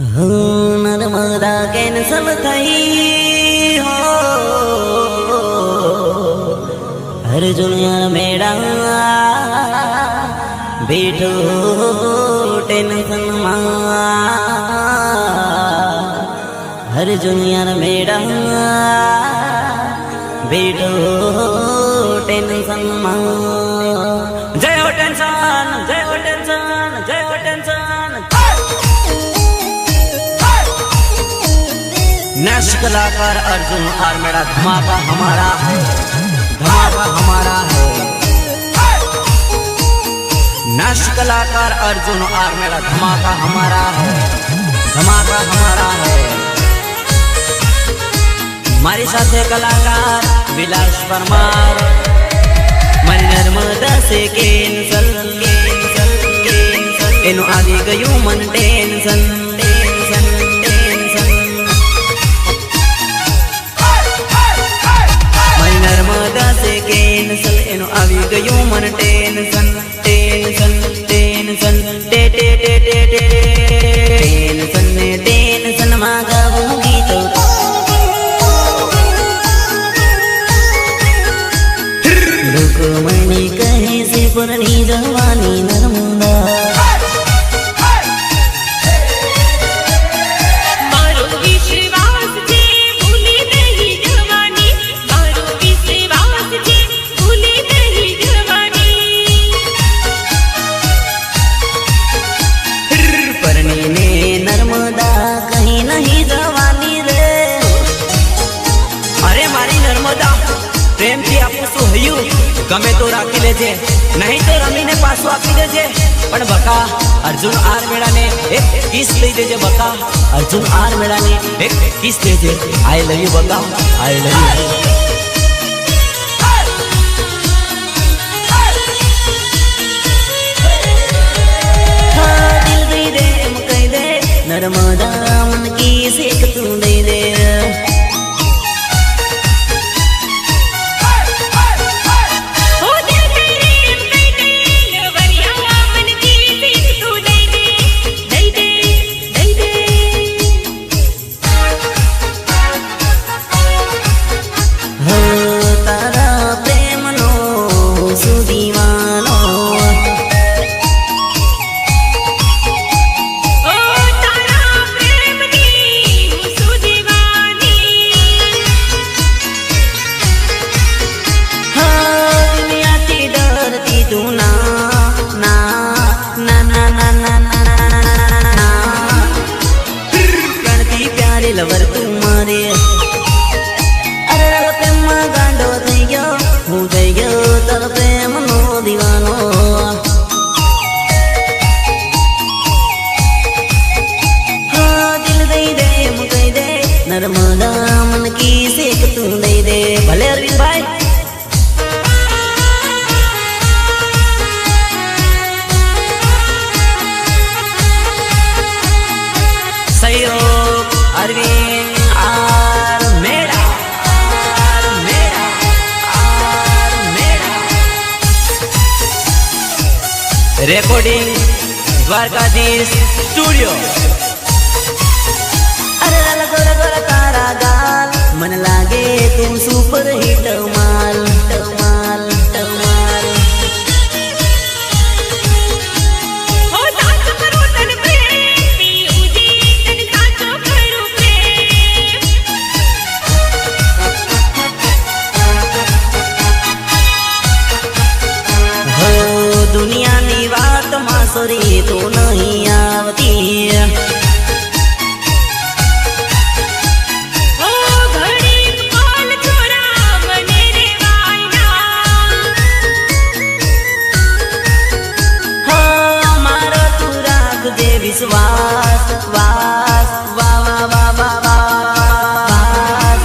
Narmada cancel थई हो अर्जुन यार मेरा बैठो टेंशन में अर्जुन यार मेरा बैठो टेंशन में। जय हो टेंशन, जय हो टेंशन, जय हो टेंशन। नेक्स्ट कलाकार अर्जुन और मेरा धमाका हमारा है, धमाका हमारा है। नेक्स्ट कलाकार अर्जुन और मेरा धमाका हमारा है, धमाका हमारा है। मारी साथे कलाकार विलास परमार मारी नर्मदा से कैंसल कैंसल कैंसल एनु आदि गयु मन टेंशन टेंशन टेंशन। मारी नर्मदा से कैंसल एनु आदि गयु मन टेंशन टेंशन टेंशन टे टे टे टे टे टेंशन ने टेंशन मा गाऊंगी तो रुक्मणी कहे से पुरानी जवानी नर्मदा। मारो विश्वास जे भूली नहीं जवानी, मारो विश्वास जे भूली नहीं जवानी। परनी ने नर्मदा कहीं नहीं जवानी रे। अरे मारी नर्मदा प्रेम थी आपको सुहयु गमे तो राखी लेजे, नहीं तो रमी ने पासो आपी देजे। पण बका अर्जुन आर मेड़ा ने एक किस दे देजे। बका अर्जुन आर मेड़ा ने एक किस देजे। आई लव यू बका, आई लव यू। दिल दे दे मुकई दे नर्मदा मन की सेक तू दे दे। लवर तुम्हारे अरे प्रेम गांडो थई गयो हूँ थई गयो तर प्रेम नो दीवानो। हाँ दिल दे दे मुकई दे नर्मदा मन की सेक तू दे दे। भले अरविंद भाई सही हो अरविंद आर मेरा आर मेरा आर मेरा। Recording Dwarkadhish studio. अरे लाल गोरा गोरा तारा गाल मन लागे तुम सुपर हिट माल माल माल। दुनिया नी बात मासोरी तो नहीं आवती। हाँ मारो तू राख दे विश्वास वास वा वा वा वा वास।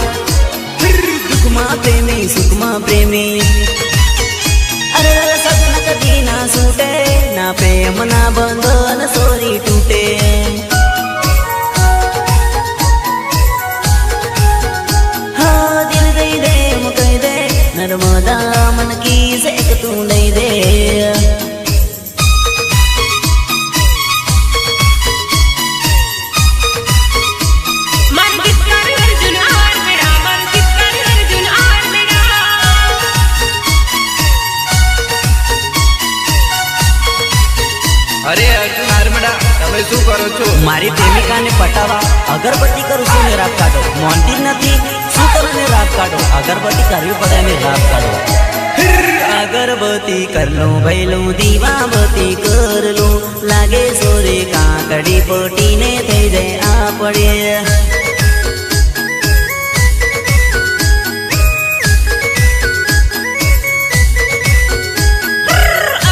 दुख मा प्रेमी सुख मा प्रेमी अरे सपन कभी ना सूटे ना प्रेम ना बंधन सोरी टूटे। हाँ दिल दे दे मुकई दे नर्मदा मन की सेक तू दे दे। કરો છો? મારી પ્રેમિકાને પટાવા અગરબત્તી કરું છું ને રાત કાઢો. મોનતી નથી શું કરો ને રાત કાઢો. અગરબત્તી કરવી પડે ને રાત કાઢો. અગરબત્તી કરલો ભૈલું દીવાબત્તી કરલો લાગે સોરે કાકડી પટીને થઈ જાય આપણે.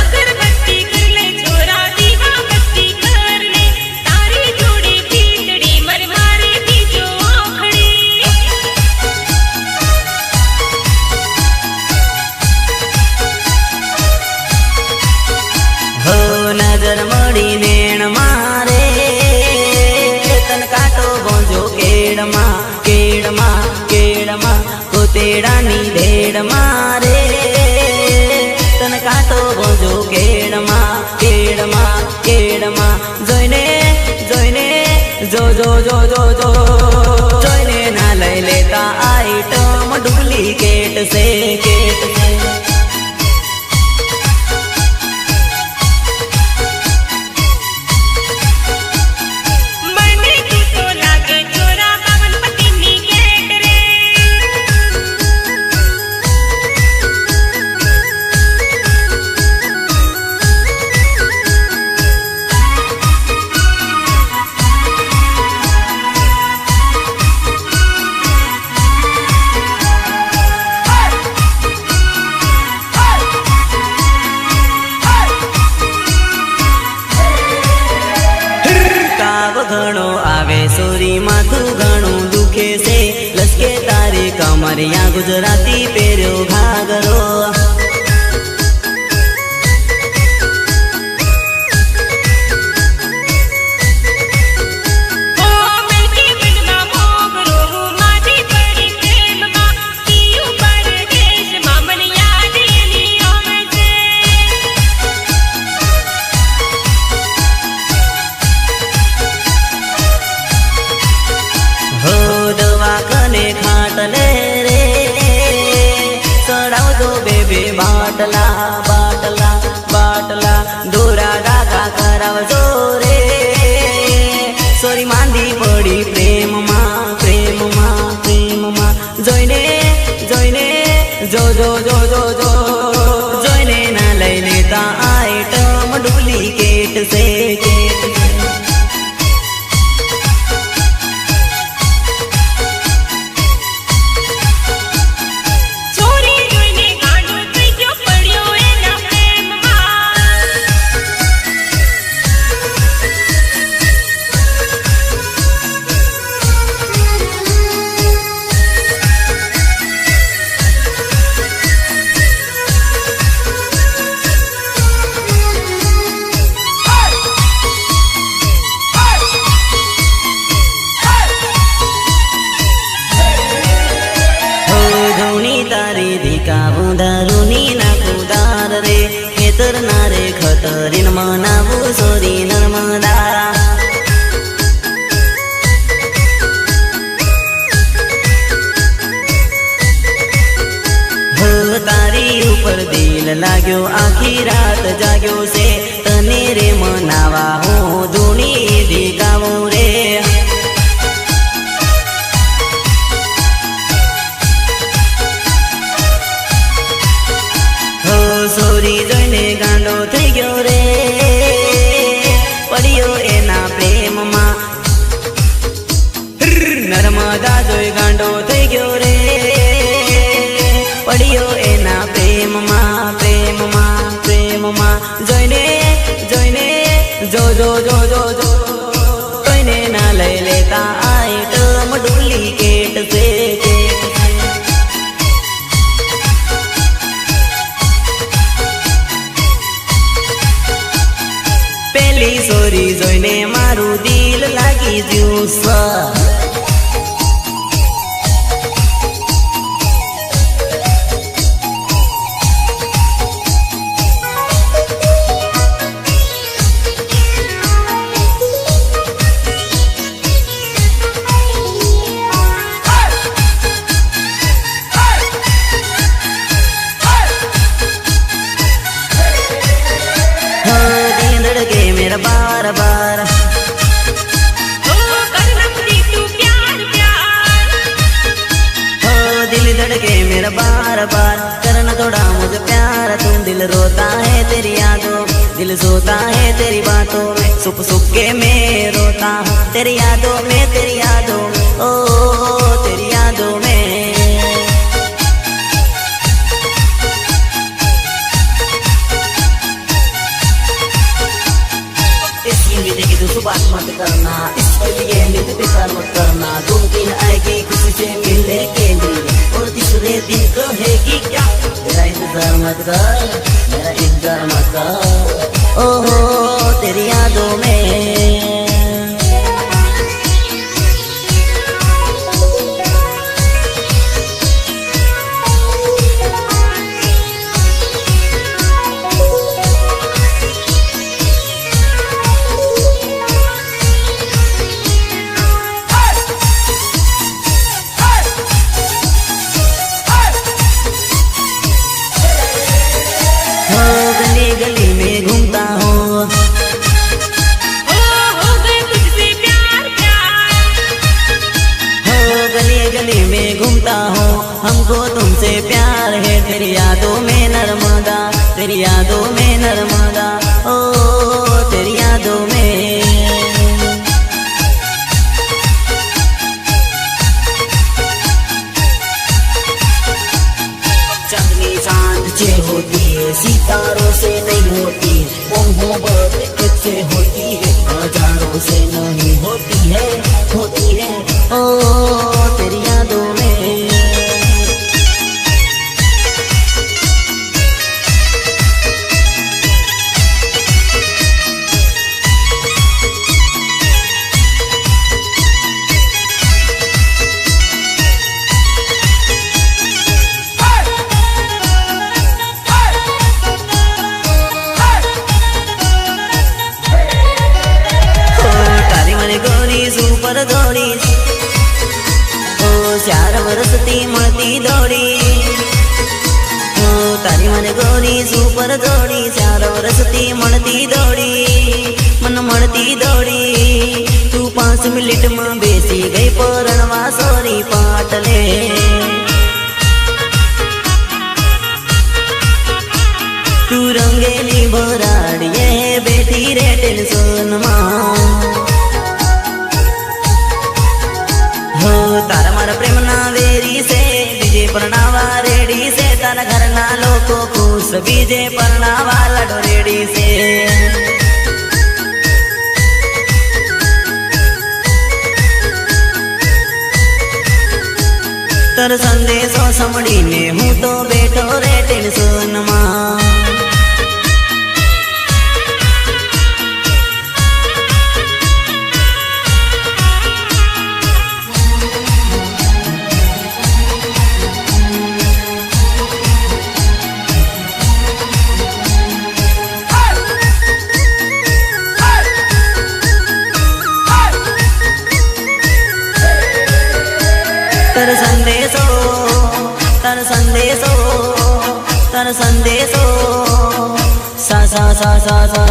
અગરબત્તી કર લે છોરા દીવાબત્તી કર લે તારી જોડે ભીતડી મર મારે બીજો આખડી. હો નજર મળી નેણ મારે તન કાટો બોંજો કેડમાં કેડમાં કેડમાં કોતેડાની ભેડ મારે તન કાટો બોંજો કેડમાં કેડમાં કેડમાં જોઈને જોઈને જો જો જો જો જો જોઈને ના લઈ લેતા આઈટમ ડુપ્લિકેટ છે કેટ છે. મને તું તો લાગે છોરા પાવનપતિની કેટ રે. તાવ ઘણો આવે સોરી માથું ઘણું દુખે છે લસકે તારી કમરિયા ગુજરાતી પહેર્યો ઘાઘરો. ઓ મેકી બનમાં મોગરો હું મારી પડી પ્રેમમાં તીયું પરદેશમાં મને યાદ એની આવે છે. હો દવાખાને ખાટલે રે ચડાવજો બેબે બાટલા બાટલા બાટલા દોરા ડાકા કરાવજો રે સોરી માંદી પડી પ્રેમમાં પ્રેમમાં પ્રેમમાં જોઈને જોઈને જો જો જો જો જો જોઈને ના લઈ લેતા આઈટમ ડુપ્લિકેટ છે કેટ છે. ચોરી જોઈને ગાંડો થઈ ગયો પડ્યો એના પ્રેમમાં. હો ધૂણી તારી ધીકા બુંધારુની ના કુદાર રે ખેતર ના રે ખતરીન મનાવું સોરી નર્મદા. હો તારી ઉપર દિલ લાગ્યો આખી રાત જાગ્યો છે તને રે મનાવા હું ધૂણી ધીકાવું રે. હો સોરી જોઈને ગાંડો થઈ ગયો રે પડ્યો એના પ્રેમમાં. નર્મદા જોઈ ગાંડો થઈ ગયો રે પડ્યો એના પ્રેમમાં પ્રેમમાં પ્રેમમાં જોઈને જોઈને જો જો જો જો જો જોઈને ના લઈ લેતા આઈટમ ડુપ્લિકેટ છે કેટ છે. પેલી સોરી જોઈને મારું દિલ લાગી ગયું છે. बार बार दिल सोता है तेरी बातों में, सुप सुप के मैं रोता हूँ तेरी यादों में, तेरी यादों में, ओ तेरी यादों में। इसकी भी देखी तो बात मत करना, इसके लिए नित बेकार मत करना। 2 दिन आएगी खुशी से मिलने के लिए और तीसरे दिन कहेगी क्या, मेरा इंतजार मत कर, मेरा इंतजार मत कर, ओहो तेरी यादों में। गली गली में घूमता हूँ, हो गए तुझसे प्यार प्यार। हो गली गली में घूमता हूँ, हमको तुमसे प्यार है। तेरी यादों में नर्मदा, तेरी यादों में नर्मदा, ओ तेरी यादों में। चांदनी चांद से होती है, सितारों से नहीं होती, मोहब्बत किससे होती है, हजारों से नहीं होती है, होती है, ओ तेरी यादों में। सुपर दौड़ी ओ 4 વર્ષથી મળતી દોડી, ओ તારી મને ગોરી સુપર દોડી, 4 વર્ષથી મળતી દોડી, મન મળતી દોડી। તું 5 મિનિટમાં બેસી ગઈ પરણવા સોરી પાટલે। તું રંગેલી ભરાડીએ બેઠી રે ટેન્શનમાં, तारा मारा प्रेम ना वेरी से बीजे परनावा रेडी से, तारा घर ना लोको खुश बीजे परनावा लडो रेडी से। तर संदेशो समड़ी ने हूँ तो बैठो रे टेंशन मां। तर संदेशो, तर संदेशो, तर संदेशो, सा सा सा सा सा,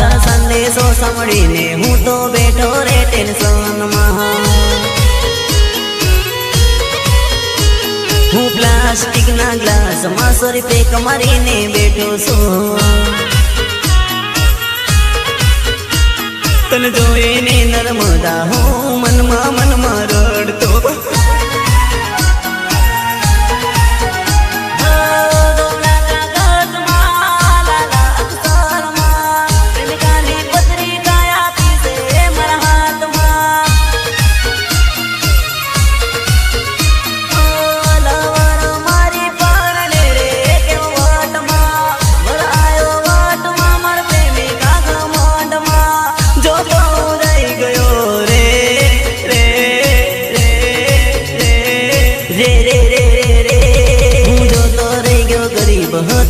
तर संदेशो समड़ी ने हूँ तो बैठो रे टेंशन में। हूँ प्लास्टिक ना ग्लास में 100 रुपये कमारी ने बैठो सो, तन जोए ने नर्मदा हूँ मन मा रड़तो।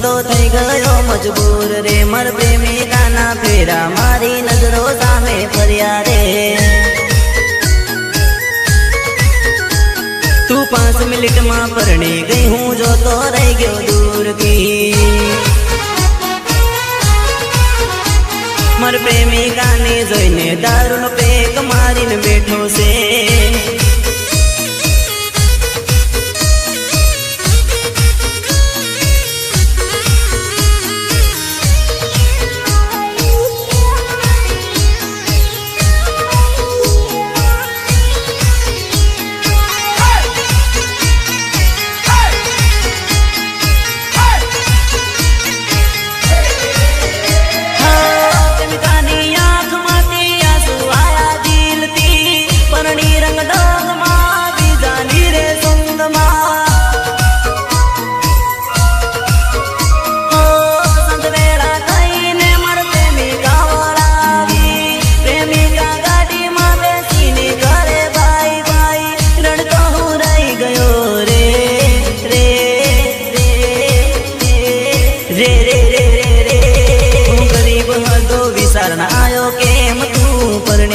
तो થઈ ગયો મજબૂર રે, મર પ્રેમિકાના ફેરા મારી નજરો સામે ફર્યા રે। તું 5 મિનિટમાં પરણી ગઈ, હું જોતો રહી ગયો દૂર की। મર પ્રેમિકાને જોઈને દારૂનો પેક મારીને બેઠો છે।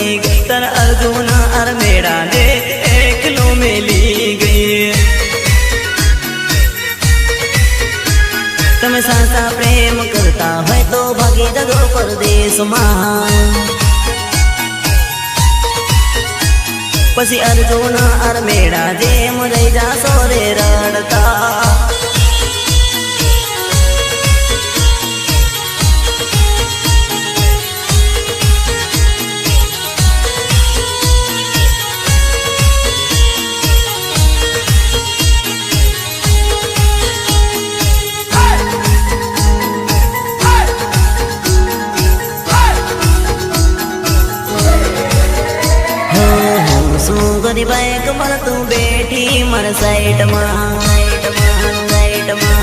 पड़ी गई तर अर्जुन और मेरा ने एकलो में ली गई। तमे साचा प्रेम करता है तो भागी जगो परदेश में। पसी अर्जुन और मेरा जेम रही जा सोरे रड़ता। गोरी बाइक पर तू बैठी मर साइड में साइड में।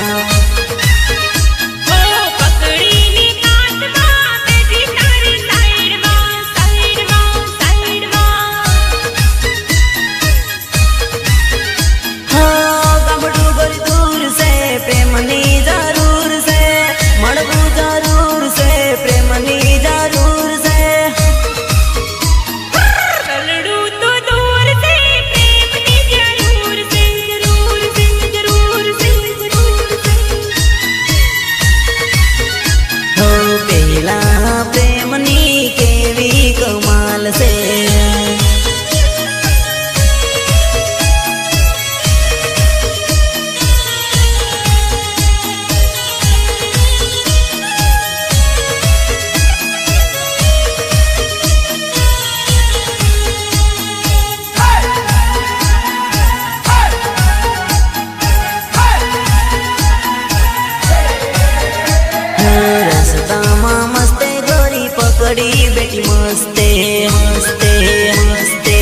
बेटी मस्ते मस्ते मस्ते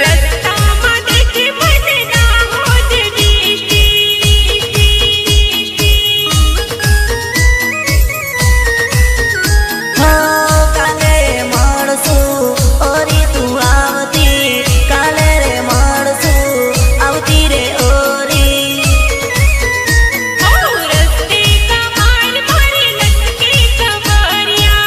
रस्ता में देखे मन ना हो दृष्टि। हाँ काले मारसू और तू आवती काले रे मारसू आवती रे ओरी। रस्ते का माल मारे लटके कमरिया।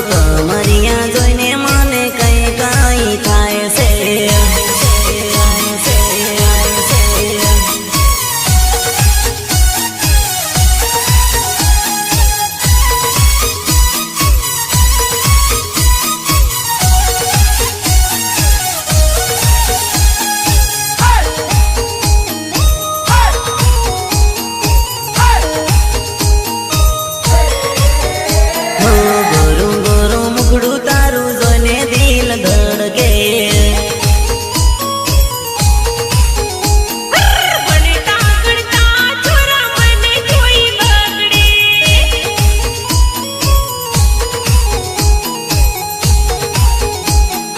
कमरिया जोईने मने कई कई थाय से। गोरू गोरू मुखड़ू तारू जोने दिल धड़के। बनता करता छोरा मन कोई बगड़े।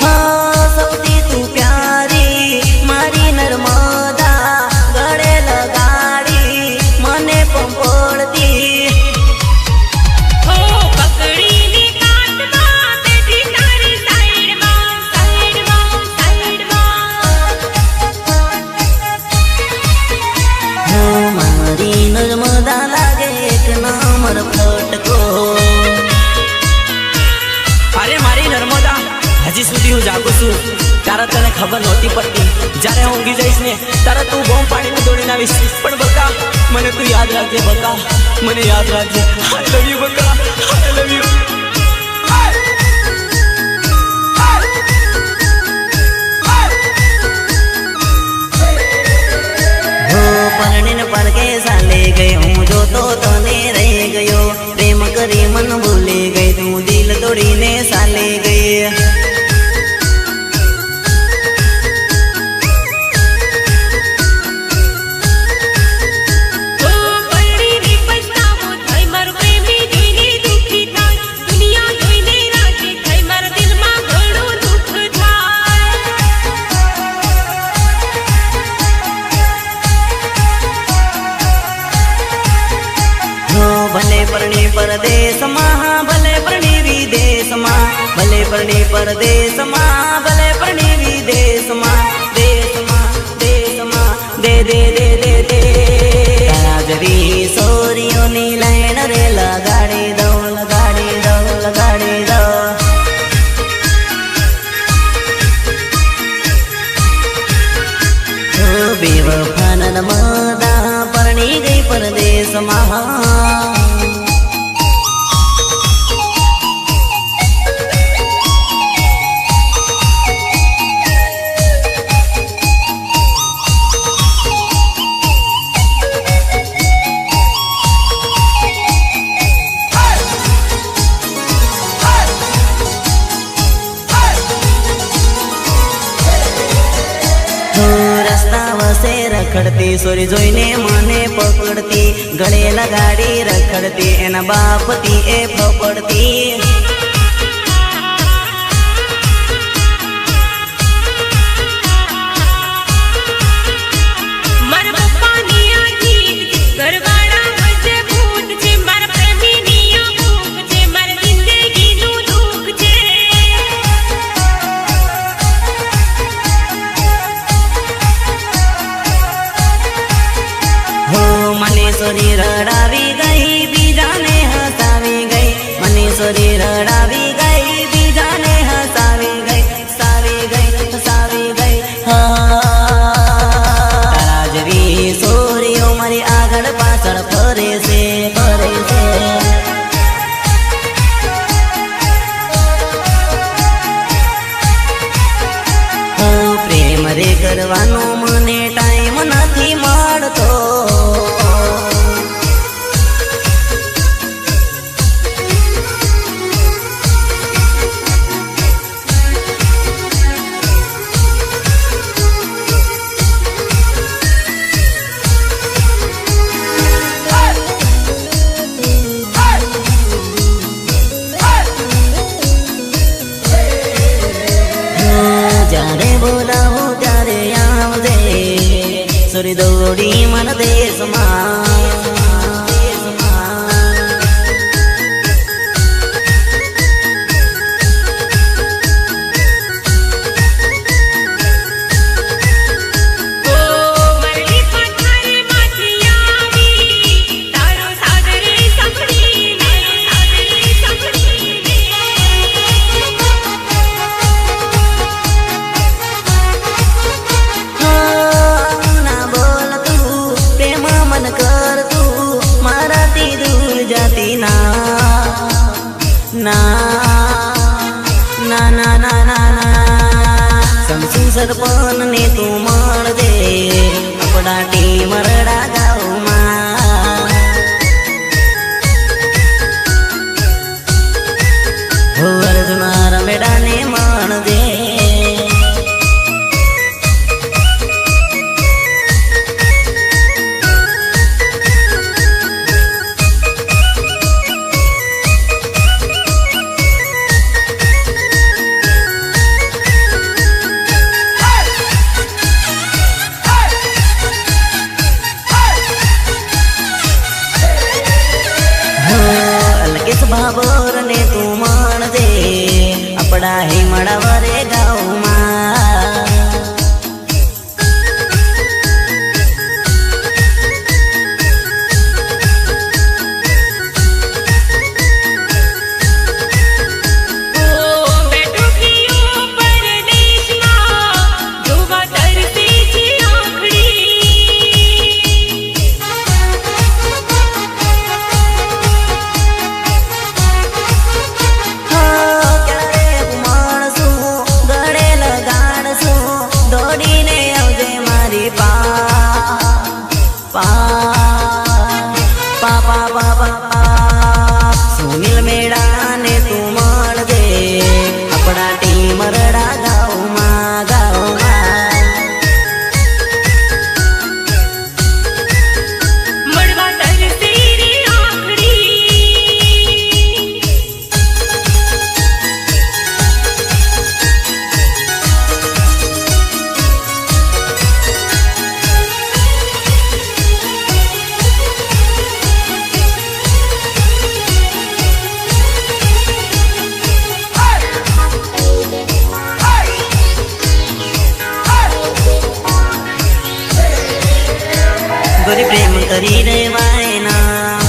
हाँ सौती तू प्यारी मारी नर्मदा गड़े लगाड़ी मने पंपोड़ती। हो पकड़ी ने काट मां बेटी तारी साइड मां साइड मां साइड हो मारी नर्मदा लागे एक नंबर फटको। अरे मारी नर्मदा हजी सुधी हूँ जागू छू तारा तने खबर नहोती पड़ती। जारे હું ઊંઘી જઈશ ને તારા તું બોમ્બ પાડીને દોડીને આવીશ। પણ બકા મને તું યાદ રાખજે બકા મને યાદ રાખજે। આઈ લવ યુ બકા આઈ લવ યુ। हो परણીને પડકે સાલે ગઈ હું જો તો તને રહી ગયો। પ્રેમ કરી મન ભૂલી ગઈ તું દિલ તોડીને સાલે ગઈ। हो पड़ी ने पछतावो थाई मारो प्रेमी जोईने दुखी थाय। दुनिया जोईने राजी थाई मारा दिल में घणो दुख थाय। हो भले परणी परदेश में भले परणी विदेश में भले परणी परदेश में भले परणी विदेश में देश में दे दे दे दे दे। तारा जरी દેશમાં રખડતી સોરી જોઈને મને પકડતી ગળે લગાડી રખડતી એના બાપથી એ ફપડતી મારા પપ્પાની આ ગીત ઘરવાળા વચ્ચે ભૂત છે મારા પ્રેમીની આ ભૂખ છે મારી જિંદગીનું દુઃખ છે મને સોરી રડાવી ગઈ બીજાને હસાવી ગઈ મને સોરી રડાવી ગઈ બીજાને હસાવી ગઈ હસાવી ગઈ હસાવી ગઈ તારા જેવી સોરીઓ મારી આગળ પાછળ ફરે છે ફરે છે પ્રેમ રે કરવાનો મને ટાઈમ નથી મળતો સોરી દોડી મન દેશમાં સરપન ને તું મળજે આપણા ટીમ રડા ગાઉમાં અર્જુના રમેડાને મળજે બાબર ને તું મળજે આપણા હિમડા વરે ગાઉમાં સુનિલ મેળા ને તું મળજે આપણા ટીમ રડા ગાઉમાં ગાઉમાં મળવા તરસી રે આખડી ગોરી પ્રેમ કરી રેવાય ના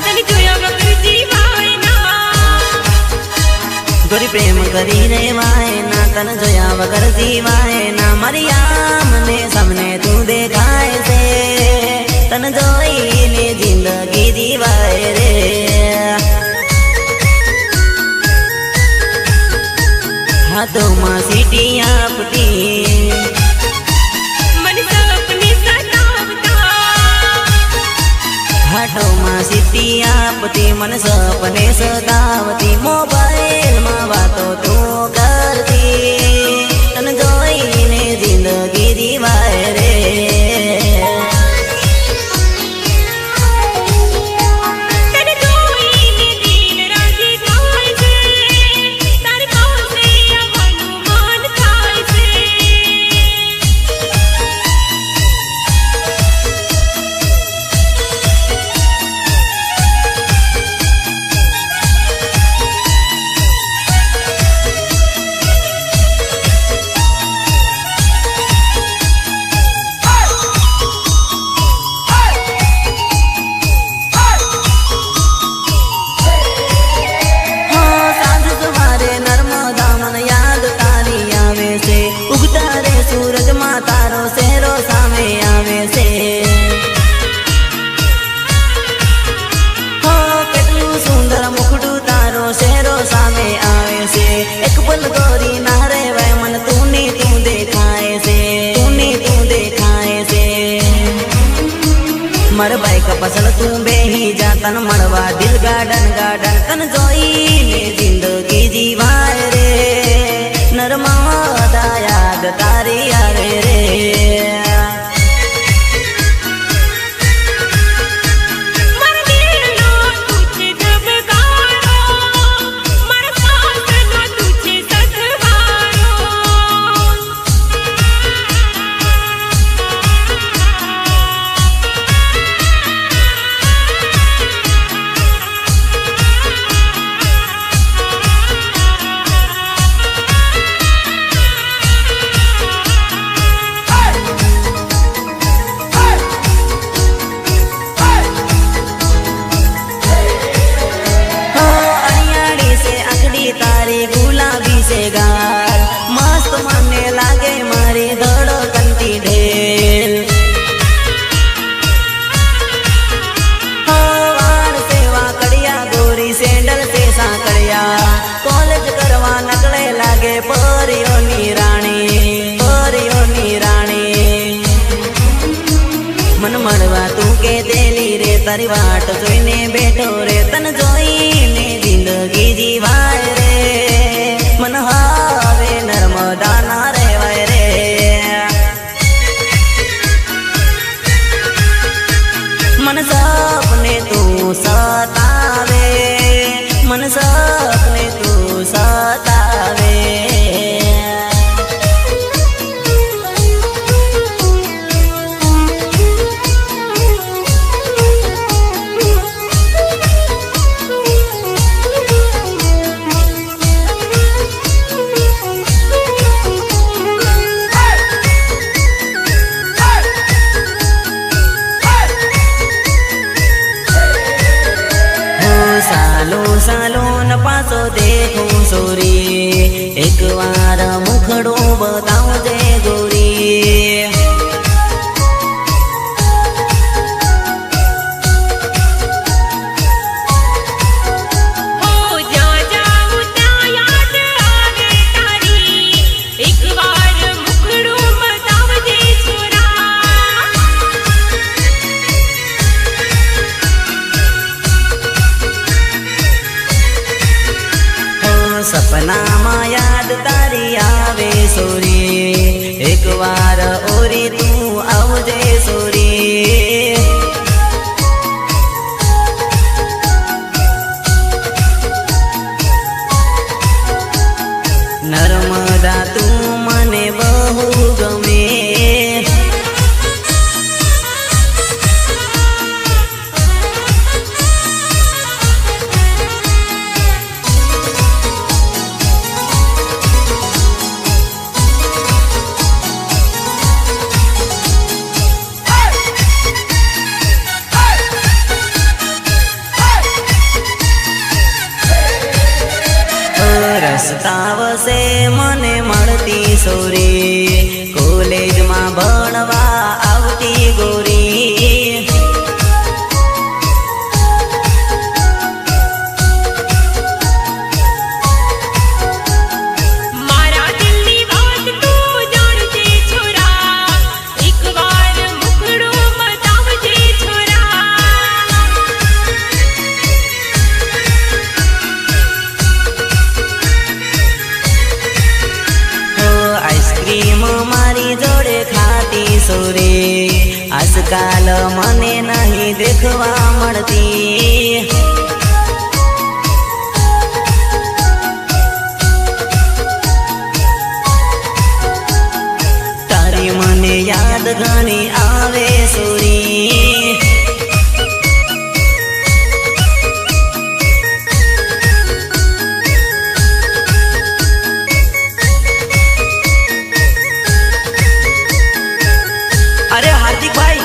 તને જોયા વગર જીવાય ના ગોરી પ્રેમ કરી રેવાય ના તને જોયા વગર જીવાય ના મારી આમને સામને તું દેખાય છે તન જોઈને જિંદગી જીવાય રે હાથોમાં સીટી આપતી મને સપને સતાવતા હાથોમાં સીટી આપતી મને સપને સતાવતી મોબાઈલમાં વાતો તું કરતી તને જોઈને જિંદગી જીવાય રે તને જોઈને દિલ રાજી થાય છે તારી પાસે આવવાનું મન થાય છે સાંજ સવારે નર્મદા મને યાદ તારી આવે છે ઉગતા રે સૂરજમાં તારો શેરો સામે આવે છે કેટલું સુંદર મુખડું તારો શેરો સામે આવે છે એક પલ ગોરી ના રેવાય મન તું ની તું દેખાય છે તું ની તું દેખાય છે મારા બાઈક પસલ તું બેહી જા તન મળવા દિલ ગાર્ડન ગાર્ડન તન જોઈને જિંદગી જીવાય રે નર્મદા યાદ તારી આવે રે મારા દિલનો તું છે ધબકારો મારા શ્વાસનો તું છે સથવારો અણિયાળી છે આખડી તારી ગુલાબી છે ગાલ મસ્ત મને લાગે મારી ધડકનતી ઢેલ વાળ છે વાકડિયા ગોરી સેન્ડલ છે સાંકડિયા કોલેજ કરવા નકળે લાગે પરીઓની રાણી મન મળવા તું કે દેલી રે તારી વાટ જોઈને બેઠો રે તન જોઈને જિંદગી જીવાય રે મન હવે નર્મદા ના રેવાય રે મન સપને તું સતાવે મન સપને તું સતાવે સાલો ન પાછો દેખું સોરી એક વાર મુખડું બતાવજે ગોરી હો જ્યાં જાઉં ત્યાં યાદ આવે તારી એકવાર મુખડું બતાવજે છોરા સપનામાં યાદ તારી આવે સોરી એક વાર ઓરી તું આવજે સોરી નર્મદા તું મને બહુ ગમે આજકાલ મને નહીં દેખવા મળતી. તારી મને યાદ ઘણી આવે સોરી. अरे हार्दिक भाई,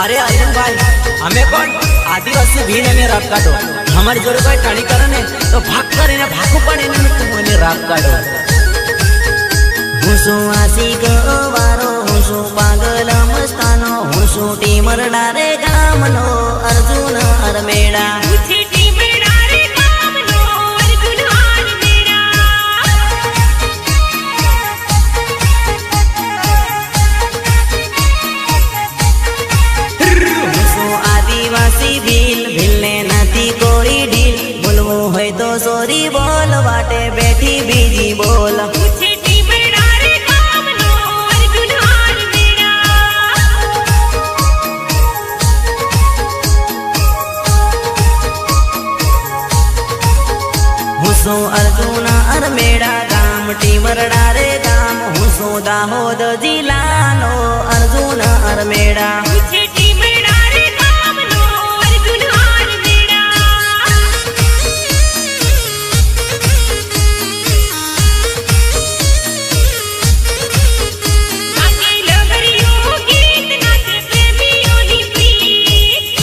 अरे अर्जुन भाई, हमें कौन आदिवासी भीड़ ने राग काटो. हमारे जोड़े कोई टाणी करे ने तो भाग करे ने भागू पड़े ने तुम ने राग काटो. हुसु आशिक वारो, हुसु पागल मस्तानो, हुसु टीमर डारे गामनो अर्जुन अरमेड़ा. मुझे टीमर डारे गामनो अर्जुन अरमेड़ा. हुसु आदिवासी भील, भीलने નથી કોઈ ઢીલ. બોલવું હોય તો સોરી બોલ, વાટે બેઠી બીજી બોલ. मुझे टीमर डारे गामनो अर्जुन अरमेड़ा. हुसो अर्जुन अरमेड़ा गाम टीमरड़ा रे गाम. हुसो दाहोद जिल्लानो अर्जुन अरमेड़ा. मुझे टीमर डारे गामनो अर्जुन अरमेड़ा. नाचे लहरियों गीत, नाचे प्रेमियों प्रीत.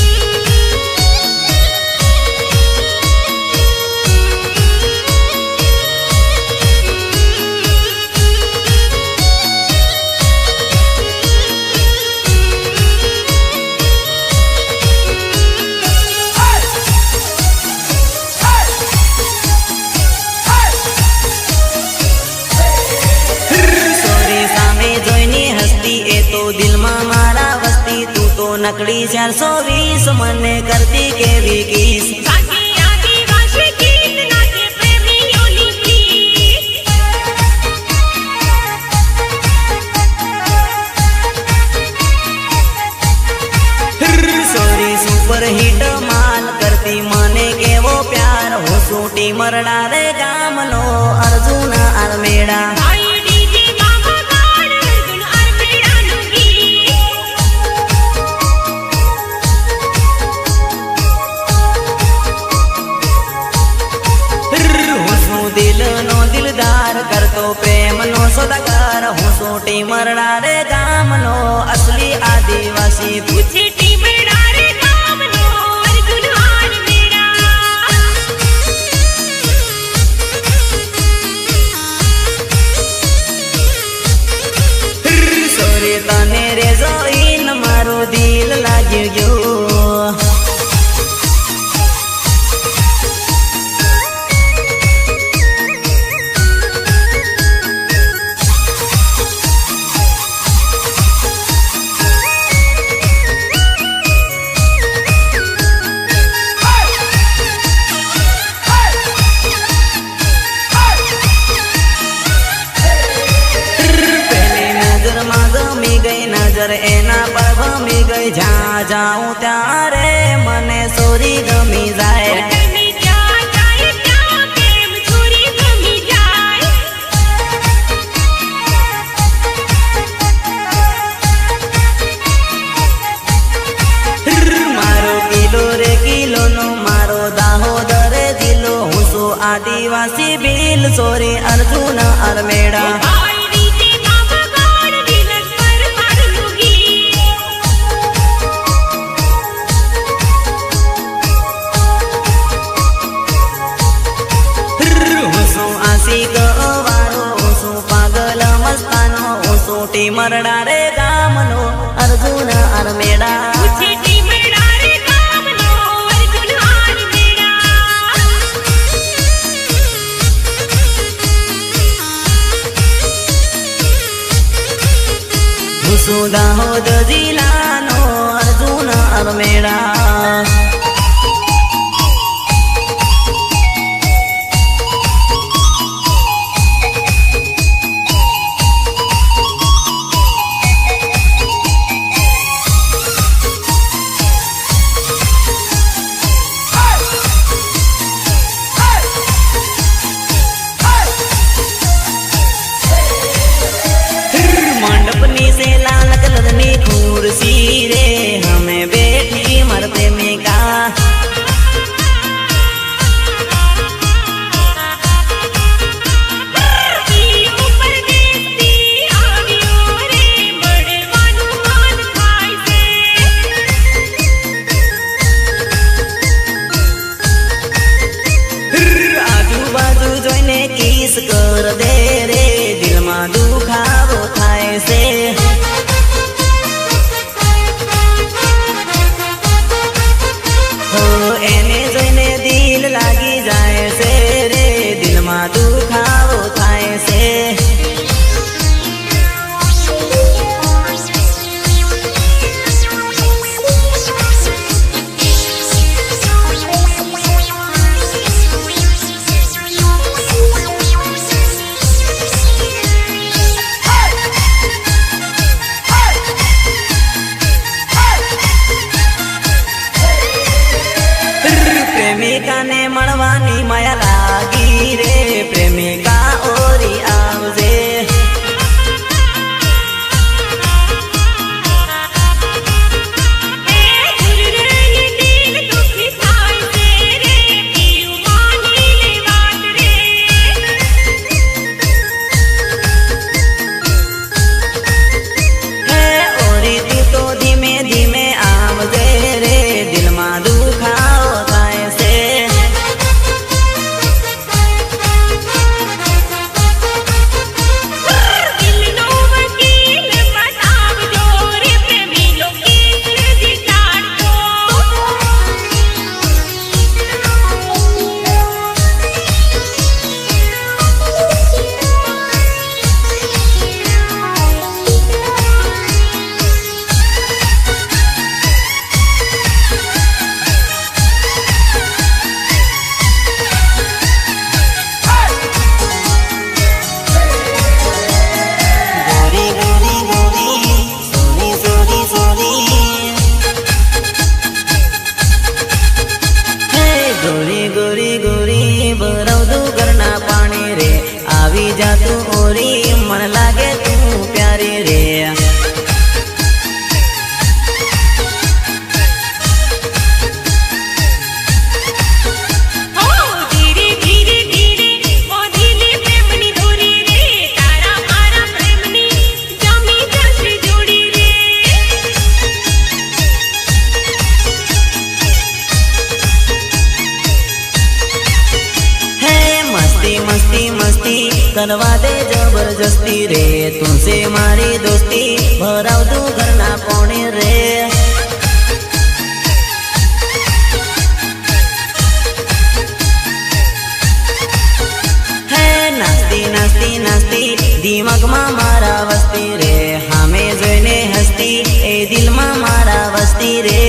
સોરી સામે જોઈને હસતી એ તો દિલમાં મારા વસતી. તું તો નકડી 420 મને કરતી કેવી કિસ. नाचे आदिवासी गीत, नाचे प्रेमियों प्रीत. સોરી સુપર હિટ માલ કરતી મને કેવો પ્યાર. હું સૂટી મરડા રે ગામનો અર્જુન અરમેડા. आई डीजे मामा गाड़ अर्जुन अरमेड़ा नु गीत. હું શું દિલનો દિલદાર કરતો પ્રેમનો સોદાગાર. હું સૂટી મરડા રે ગામનો અસલી આદિવાસી. मुझे टीमर डारे गामनो अर्जुन अरमेड़ा. સોરી તને રે જોઈને મારું દિલ લાગ્યું ગયું. પહેલી નજરમાં ગમી ગઈ, નજર એના પર ભમી ગઈ. જ્યાં જાઉં ત્યારે મને સોરી ગમી જાય. तने क्या जाए क्या प्रेम छोरी गमी जाए. મારો કિલો રે કિલોનો મારો દાહોદ રે જિલ્લો. હું શું આદિવાસી ભીલ, સોરી અર્જુન અરમેડા. आई डीजे मामा गाड़ विलस पर मारू गीत. હું શું આશિક વારો, હું શું પાગલ મસ્તાનો, હું શું ટીમરડા રે ગામનો અર્જુન અરમેડા. मुझे टीमर डारे गामनो अर्जुन अरमेड़ा. હું શું દાહોદ જિલ્લાનો અર્જુન અરમેડા. હો એને જોઈને દિલ લાગી જાય છે રે, દિલમાં દુખાવો થાય છે. પ્રેમિકાને મળવાની માયા લાગી રે, પ્રેમિકા ઓરી આવજે. હે ઓરી તું તો ધીમે ધીમે આવજે રે, દિલમાં દુખાવો થાય છે. ગોરી ગોરી ગોરી ભરાવતું ઘરના પાણી રે, આવી જાતું ઓરી મન લાગે તું પ્યારી રે. મસ્તી મસ્તી કરવા દે જબરજસ્તી રે, તું છે મારી દોસ્તી ભરાવતું ઘરના પાણી રે. હે નાસ્તી નાસ્તી નાસ્તી દિમાગમાં મારા વસ્તી રે, હામે જોઈને હસતી એ દિલમાં મારા વસ્તી રે.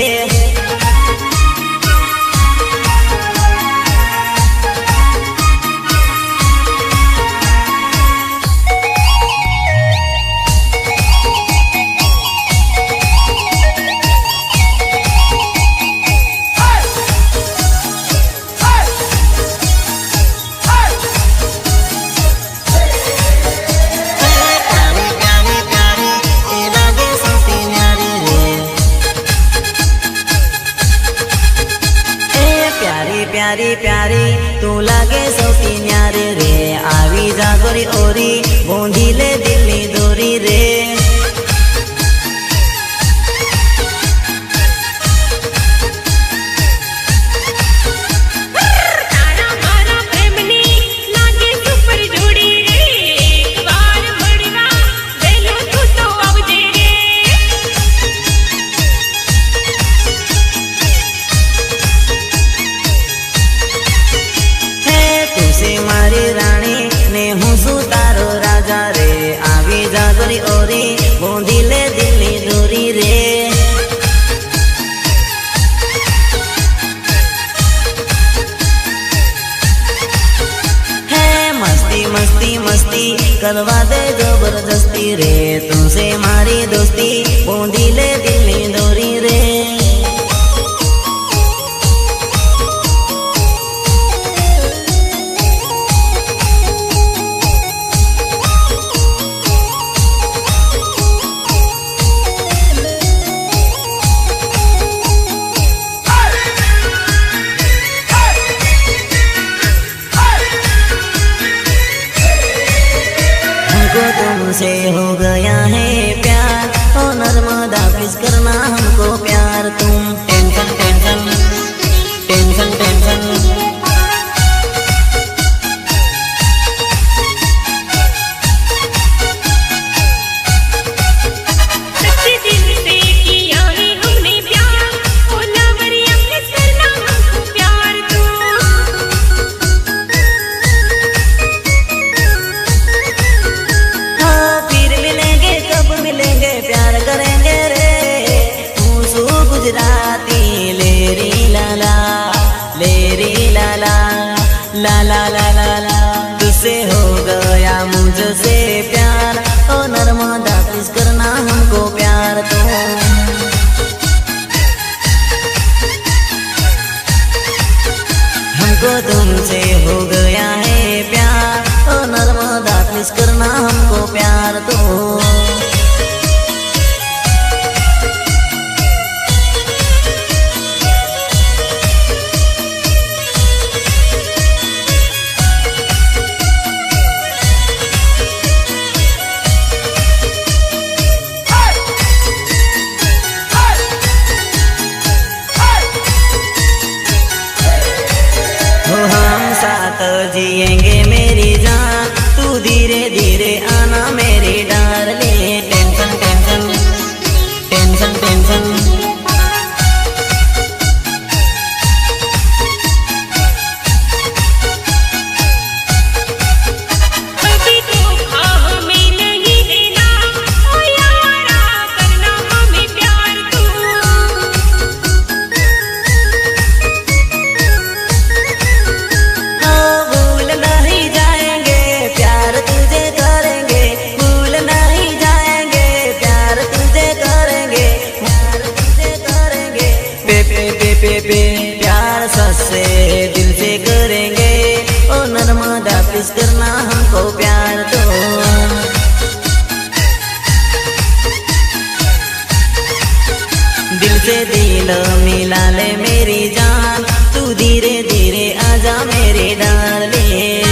પ્યારી પ્યારી તું લાગે સૌથી ન્યારે રે, આવી જા ગોરી ઓરી બોંધી લે દિલની દોરી રે. મારી રાણી ને હું શું તારો રાજા રે, આવી જા ગોરી ઓરી બોંધી લે દિલની દોરી રે. હે મસ્તી મસ્તી મસ્તી કરવા દે જબરજસ્તી રે, તું છે મારી દોસ્તી બોંધી લે દિલની દોરી રે. तुमसे हो गया है प्यार, ओ नर्मदा किस करना हमको प्यार. तुम टेंशन टेंशन टेंशन टेंशन सच्चे दिल से किया है हमने प्यार, ओ लवरिया किस करना ला ला ला ला ला तुझसे हो गया मुझसे प्यार ओ नर्मदा प्लीज करना हमको प्यार तो हमको तुमसे हो गया है प्यार ओ नर्मदा प्लीज करना हमको प्यार तो जिएंगे मेरी जान तू धीरे धीरे आना मेरी darling tension tension tension tension कभी धोखा हमें नहीं देना ओ यारा करना हमें प्यार तू प्यार सच्चे दिल से करेंगे ओ नर्मदा प्लीज करना हमको प्यार तो दिल से दिल मिला ले मेरी जान तू धीरे धीरे आजा मेरी डार्लिंग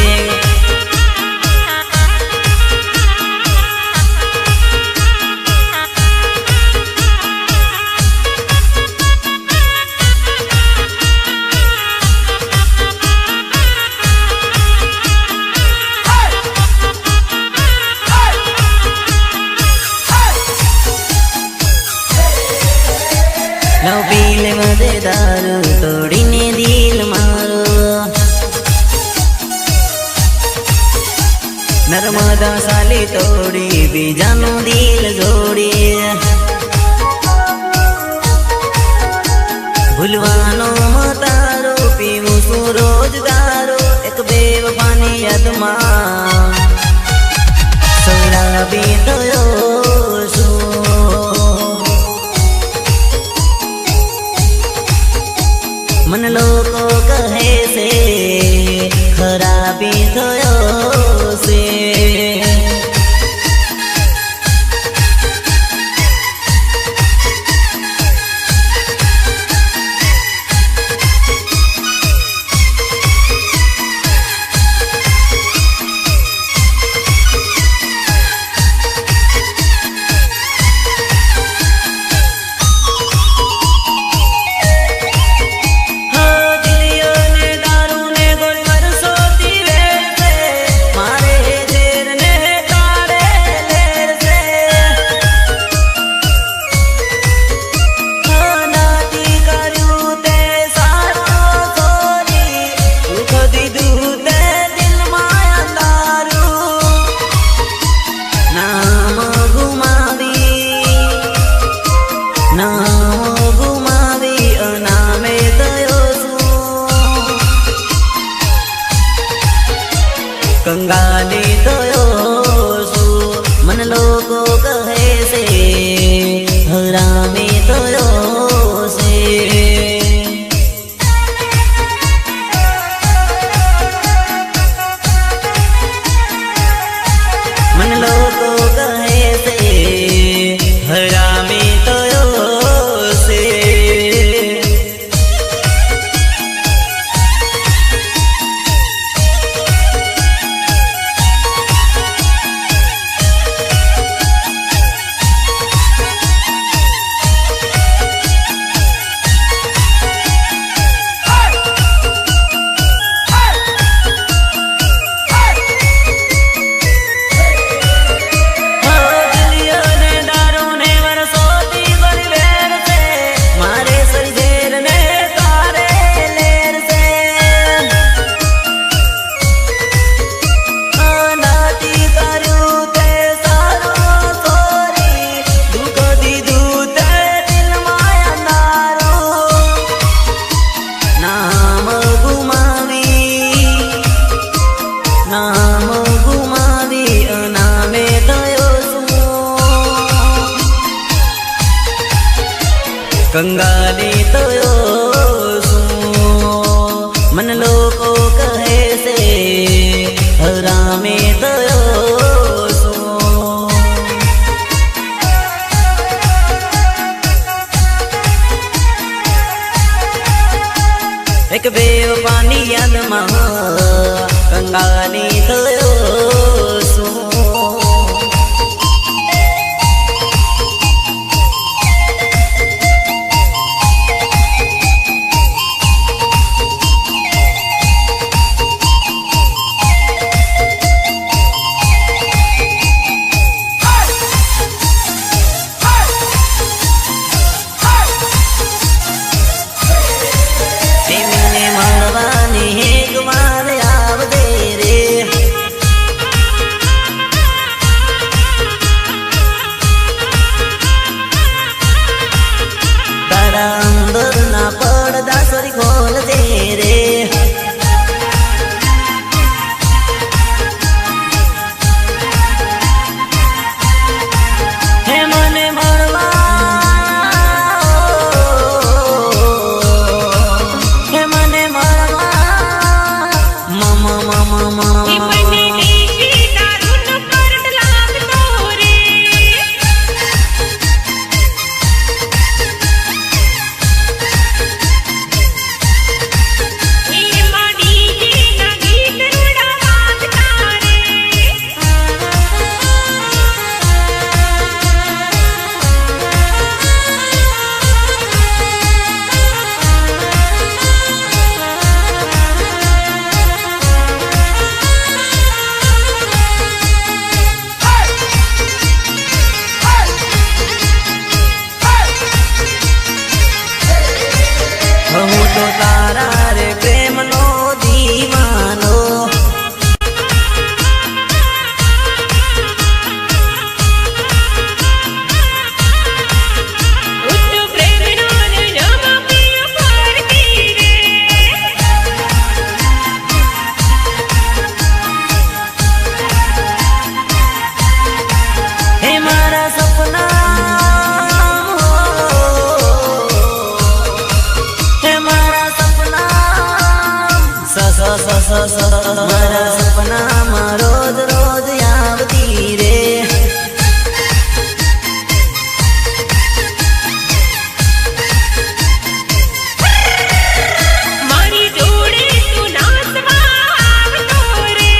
लव पीले मजे दारू तोड़ीने दिल मारो नर्मदा साली तोड़ी बीजानो दिल जोड़ी भूलवानो मतारो पीवू सू रोज दारो एक बेवफानी याद मां सोला भी तो मन लोको कहे से खराबी थयो से એક બેવફાની યાદમાં કંગાલી થયો છું. તેમને મળવાની એક વાર આવજે રે. તારા અંદરના પડદા સરી ખોલજે રે. હે મને એ બંને દેશી દારૂનો કરટ લાગતો રે. એમાં ડીજેના ગીત રૂડા વાગતા રે. હું તો તારા રે પ્રેમનો દીવાનો. ઉત્તુ પ્રેમનો નમા પીયો કરતી રે. હે મારા સપના, હે મારા સપના, મારા સપનામાં રોજ રોજ આવતી રે. મારી જોડે તું નાચવા આવતો રે.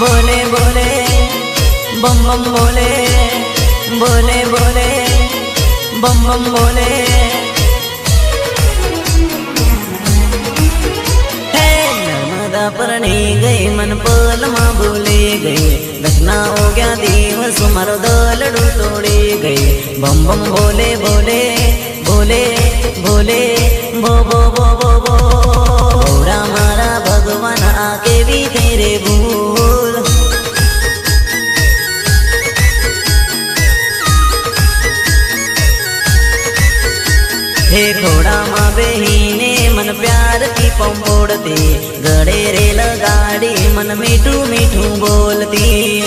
બોલે બોલે બમ બમ બોલે, બોલે બોલે બમ બમ બોલે. હે નર્મદા પરણી ગઈ મન પલમાં ભૂલી ગઈ. ઘટના હો ગયા દિવસ મારો દલડું તોડી ગઈ. બમ બમ બોલે બોલે બોલે બોલે બો બો બો બો બો. ઓરા મારા ભગવાન આ કેવી થઈ રે ભૂલ. હે ઘોડામાં બેહીને મન પ્યારથી પંપોડતી. ગળે રે લગાડી મન મીઠું મીઠું બોલતી.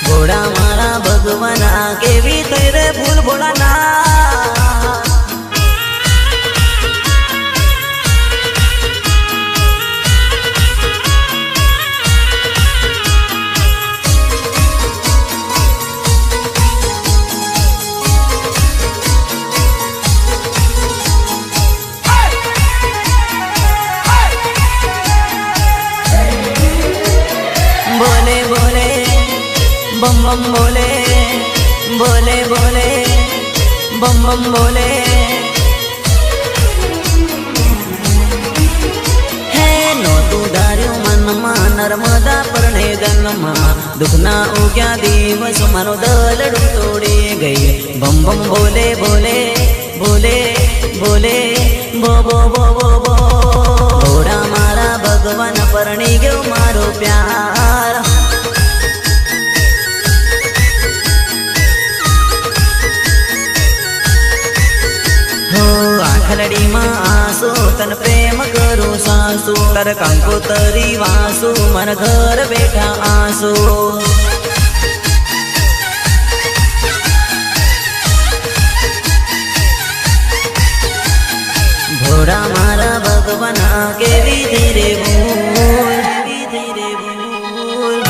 ઘોડા મારા ભગવાન આ કેવી થઈ રે ભૂલ ભોળાના. બોલે બોલે બમ બમ બોલે, બોલે બોલે બમ બમ બોલે. હે નોતું ધાર્યું મનમાં નર્મદા પરણે ગનમાં. દુઃખના ઉગ્યા દિવસ મારો દલડું તોડી गई बम बम बोले बोले बोले बोले बो बो बो बो बो घोड़ा मारा भगवान परणी गयो मारो प्यार आखलड़ी में आसो तन प्रेम करो सासू कर कंकोतरी वासू मन घर बैठा आसू घोड़ा मारा भगवान के भी धीरे बोल भी धीरे बोल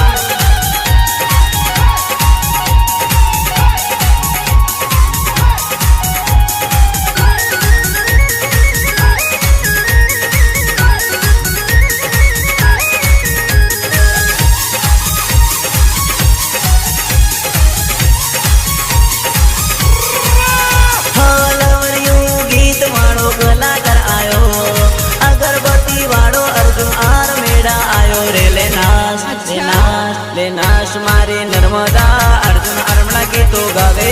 नाश मारे नर्मदा अर्जुन अर्मणा के तो गावे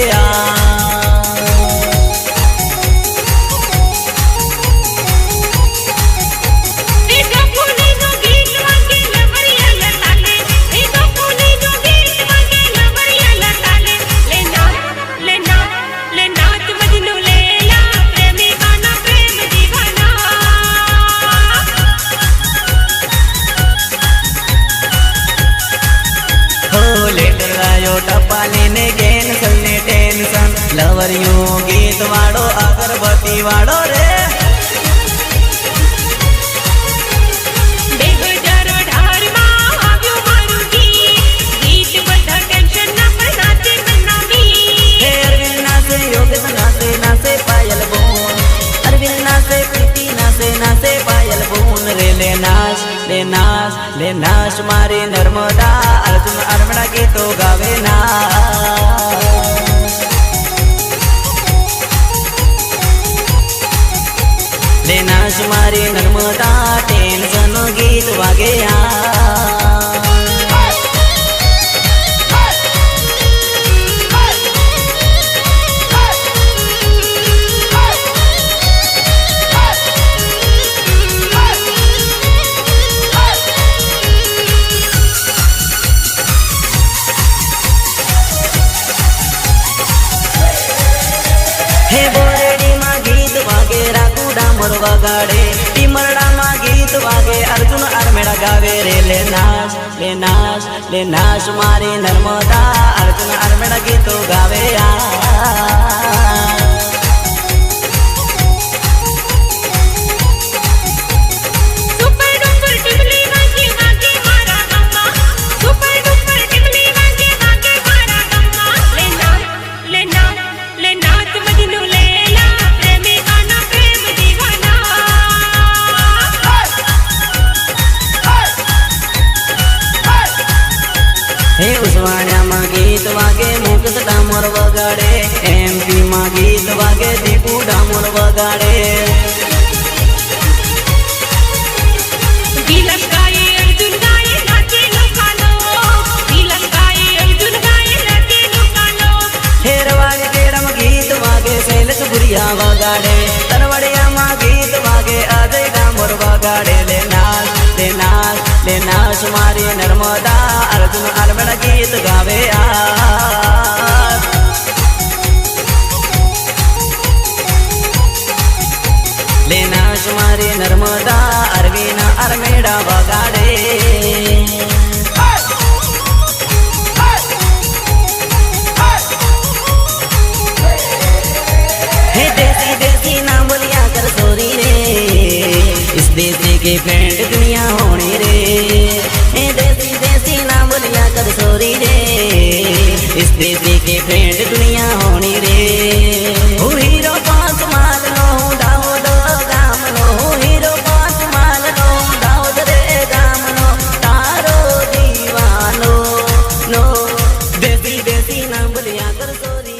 टपालीने टेंशन ने टेंशन लवरियों गीत वाड़ो अगरबत्ती वाड़ो रे ले नाश मारे नर्मदा अर्जुन अर्मणा के तो गावे ना ले नाश मारे नर्मदा टेंशन गीत वागे वगाड़े टिमरड़ा मा गीत वागे अर्जुन अर्मेड़ा गावे रे ले नाश मारे नर्मदा अर्जुन अर्मेड़ा गीतो गावे हे उस्मानिया मा गीत वागे मुकुट डामोर वगाड़े एमपी मा गीत वागे दीपू डामोर वगाड़े हेरवाड़ी केड़म गीत वागे शैलस बुरिया वगाड़े तरवड़िया मा गीत वागे अजय डामोर वगाड़े ले नाश मारे नर्मदा अर्जुन अर्मणा गीत गावे ले नाश मारे नर्मदा अरविंद अर्मेड़ा वगाड़े हे देसी देसी ना बोलिया कर सोरी रे इस देसी के फ्रेंड दुनिया होने रे देसी देसी ना बोलिया कर सोरी रे इस देसी के फ्रेंड दुनिया होनी रे हो हीरो पास माल लो दाऊद गाम लो हीरो पास माल लो दाऊद रे गाम लो तारो दीवानो नो देसी देसी ना बोलिया कर सोरी